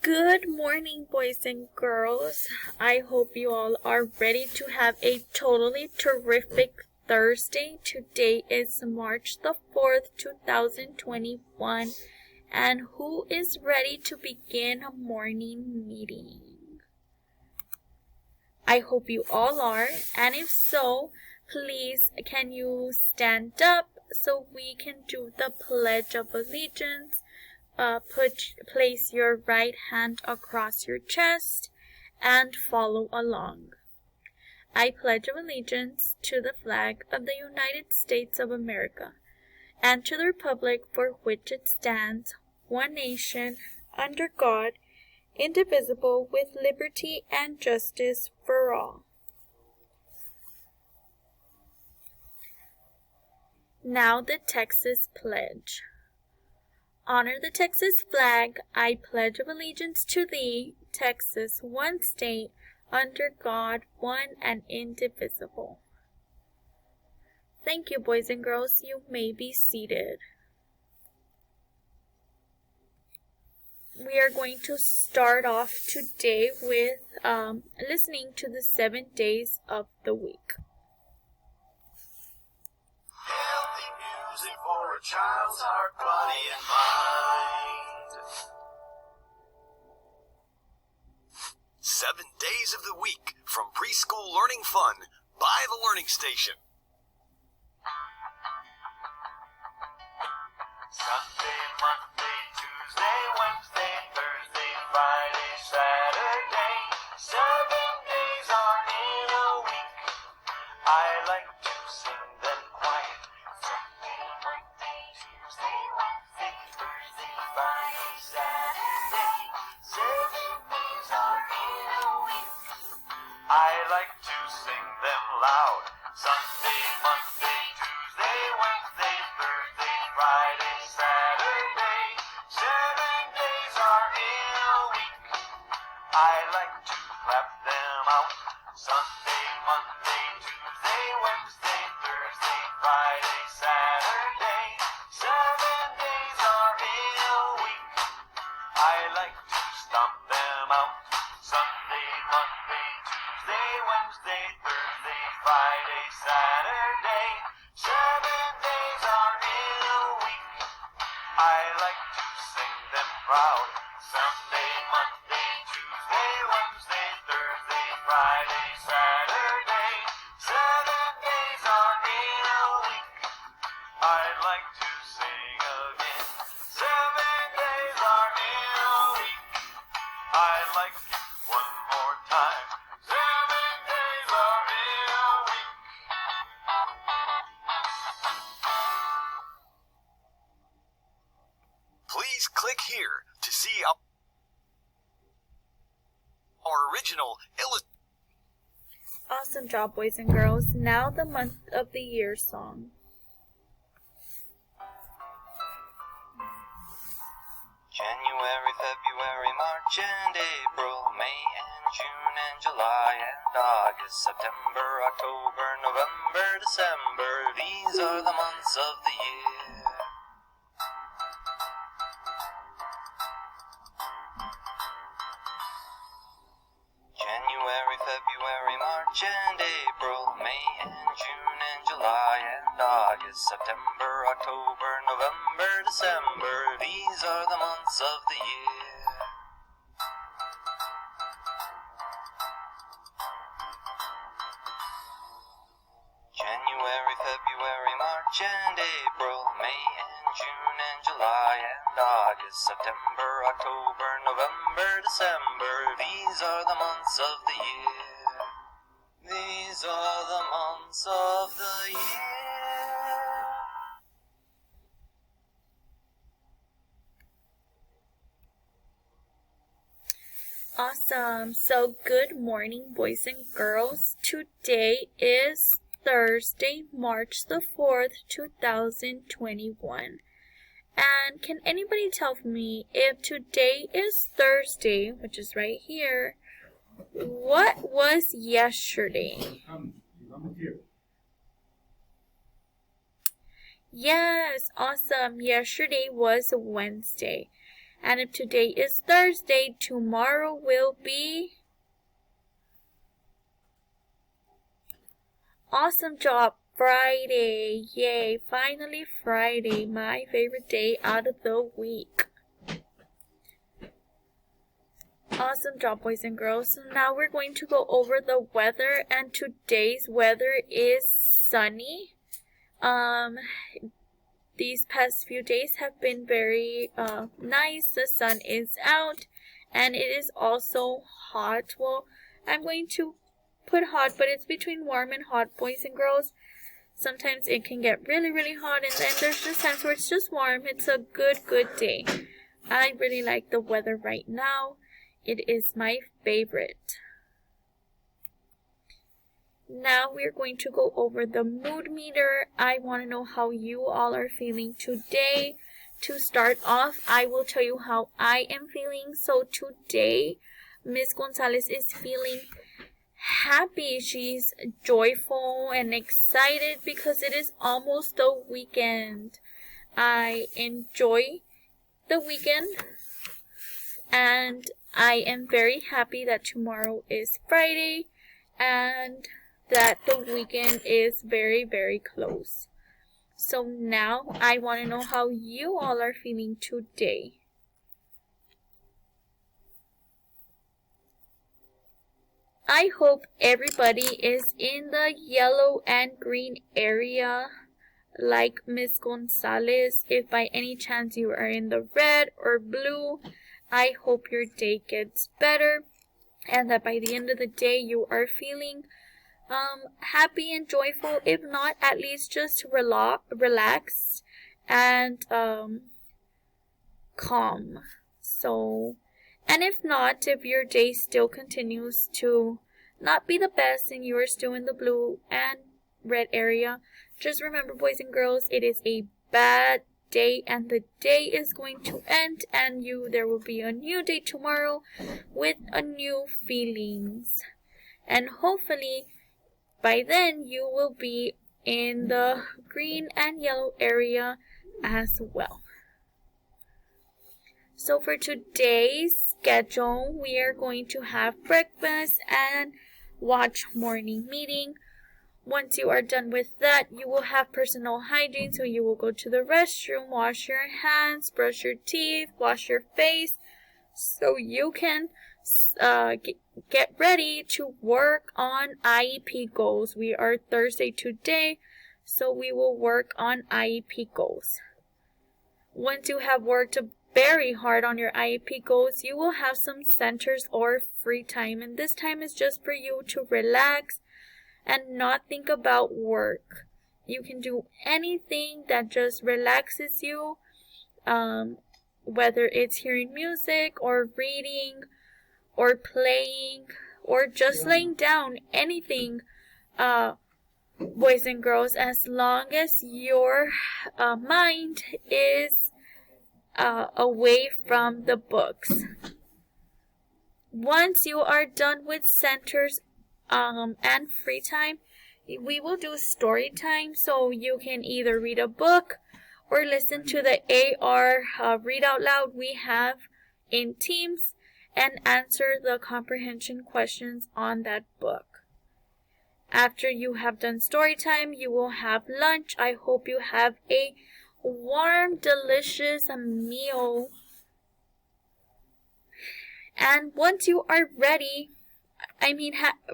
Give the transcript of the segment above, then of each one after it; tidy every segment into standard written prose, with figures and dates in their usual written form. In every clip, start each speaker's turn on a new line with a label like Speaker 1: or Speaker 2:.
Speaker 1: Good morning, boys and girls. I hope you all are ready to have a totally terrific Thursday. Today is March the 4th, 2021. And who is ready to begin a morning meeting? I hope you all are. And if so, please can you stand up so we can do the Pledge of Allegiance? Place your right hand across your chest and follow along. I pledge allegiance to the flag of the United States of America and to the republic for which it stands, one nation, under God, indivisible, with liberty and justice for all. Now the Texas Pledge. Honor the Texas flag. I pledge of allegiance to thee, Texas, one state, under God, one and indivisible. Thank you, boys and girls. You may be seated. We are going to start off today with listening to the 7 days of the week.
Speaker 2: Healthy music for a child's heart, body, and mind. 7 days of the week from Preschool Learning Fun by The Learning Station. Sunday, Monday, Tuesday, Wednesday, Thursday, Friday, Saturday. 7 days are in a week. I like to sing them quiet. Sunday, Monday, Tuesday, Wednesday, Thursday, Friday, Saturday. 7 days are in a week. I like to sing them loud. Sunday, Monday, Tuesday, Wednesday, Thursday, Friday, Saturday. 7 days are in a week. I like to clap them out. Sunday, Monday, Tuesday, Wednesday, Thursday, Friday, Saturday. 7 days are in a week. I like to stomp them out. Sunday, Monday, Tuesday, Wednesday, Thursday, Friday, Saturday. 7 days are in a week. I like to sing them proud. Sunday, Monday, Tuesday, Wednesday, Thursday, Friday, Saturday. 7 days are in a week. I'd like to sing again. 7 days are in a week. I'd like it one more time. 7 days are in a week. Please click here to see our original
Speaker 1: Awesome job, boys and girls. Now the month of the year song.
Speaker 3: January, February, March and April, May and June and July and August, September, October, November, December. These are the months of the year. January, February, March and April, May and June and July and August, September, October, November, December. These are the months of the year. January, February, March and April, May and June and July and August, September, October, November, December. These are the months of the year. These are the months of the year.
Speaker 1: Awesome. So good morning, boys and girls. Today is Thursday, March the 4th, 2021. And can anybody tell me if today is Thursday, which is right here, what was yesterday? Yes, awesome. Yesterday was Wednesday. And if today is Thursday, tomorrow will be awesome job, Friday. Yay, finally Friday, my favorite day out of the week. Awesome job, boys and girls. So now we're going to go over the weather, and today's weather is sunny. These past few days have been very nice. The sun is out and it is also hot. Well, I'm going to put hot, but it's between warm and hot, boys and girls. Sometimes it can get really hot, and then there's just times where it's just warm. It's a good day. I really like the weather right now. It is my favorite. Now we're going to go over the mood meter. I want to know how you all are feeling today. To start off, I will tell you how I am feeling. So today, Miss Gonzalez is feeling happy. She's joyful and excited because it is almost the weekend. I enjoy the weekend, and I am very happy that tomorrow is Friday and that the weekend is very close. So now I want to know how you all are feeling today. I hope everybody is in the yellow and green area like Miss Gonzalez. If by any chance you are in the red or blue, I hope your day gets better and that by the end of the day you are feeling happy and joyful. If not, at least just relaxed and calm. So, and if not, if your day still continues to not be the best and you are still in the blue and red area, just remember, boys and girls, it is a bad day and the day is going to end, and there will be a new day tomorrow with a new feelings, and hopefully by then you will be in the green and yellow area as well. So for today's schedule, we are going to have breakfast and watch morning meeting. Once you are done with that, you will have personal hygiene. So you will go to the restroom, wash your hands, brush your teeth, wash your face, so you can get ready to work on IEP goals. We are Thursday today, so we will work on IEP goals. Once you have worked very hard on your IEP goals, you will have some centers or free time, and this time is just for you to relax and not think about work. You can do anything that just relaxes you, whether it's hearing music or reading or playing or just laying down, anything, boys and girls, as long as your mind is away from the books. Once you are done with centers and free time, we will do story time, so you can either read a book or listen to the AR read out loud we have in Teams and answer the comprehension questions on that book. After you have done story time, you will have lunch. I hope you have a warm, delicious meal. And once you are ready,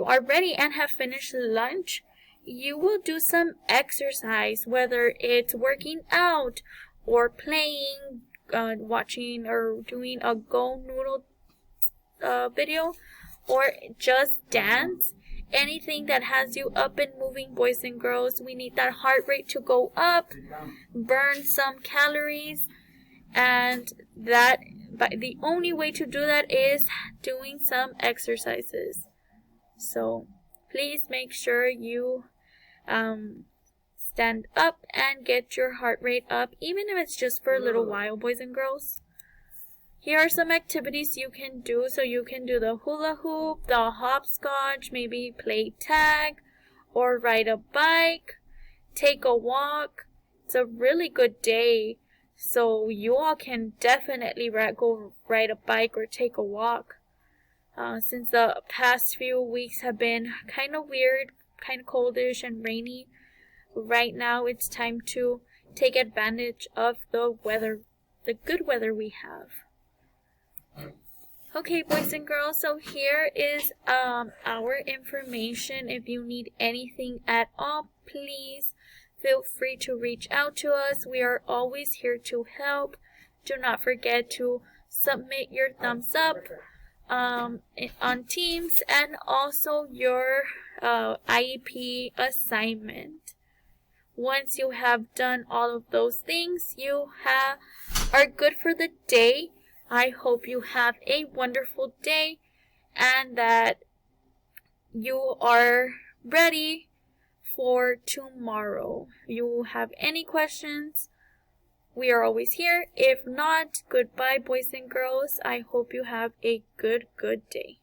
Speaker 1: are ready and have finished lunch, you will do some exercise, whether it's working out or playing, watching or doing a Go Noodle video, or just dance. Anything that has you up and moving, boys and girls. We need that heart rate to go up, burn some calories, and the only way to do that is doing some exercises. So please make sure you stand up and get your heart rate up, even if it's just for a little while, boys and girls. Here are some activities you can do. So you can do the hula hoop, the hopscotch, maybe play tag, or ride a bike, take a walk. It's a really good day. So you all can definitely go ride a bike or take a walk. Since the past few weeks have been kind of weird, kind of coldish and rainy, right now it's time to take advantage of the weather, the good weather we have. Okay, boys and girls, so here is our information. If you need anything at all, please feel free to reach out to us. We are always here to help. Do not forget to submit your thumbs up on Teams and also your IEP assignment. Once you have done all of those things, you are good for the day. I hope you have a wonderful day and that you are ready for tomorrow. If you have any questions, we are always here. If not, goodbye, boys and girls. I hope you have a good day.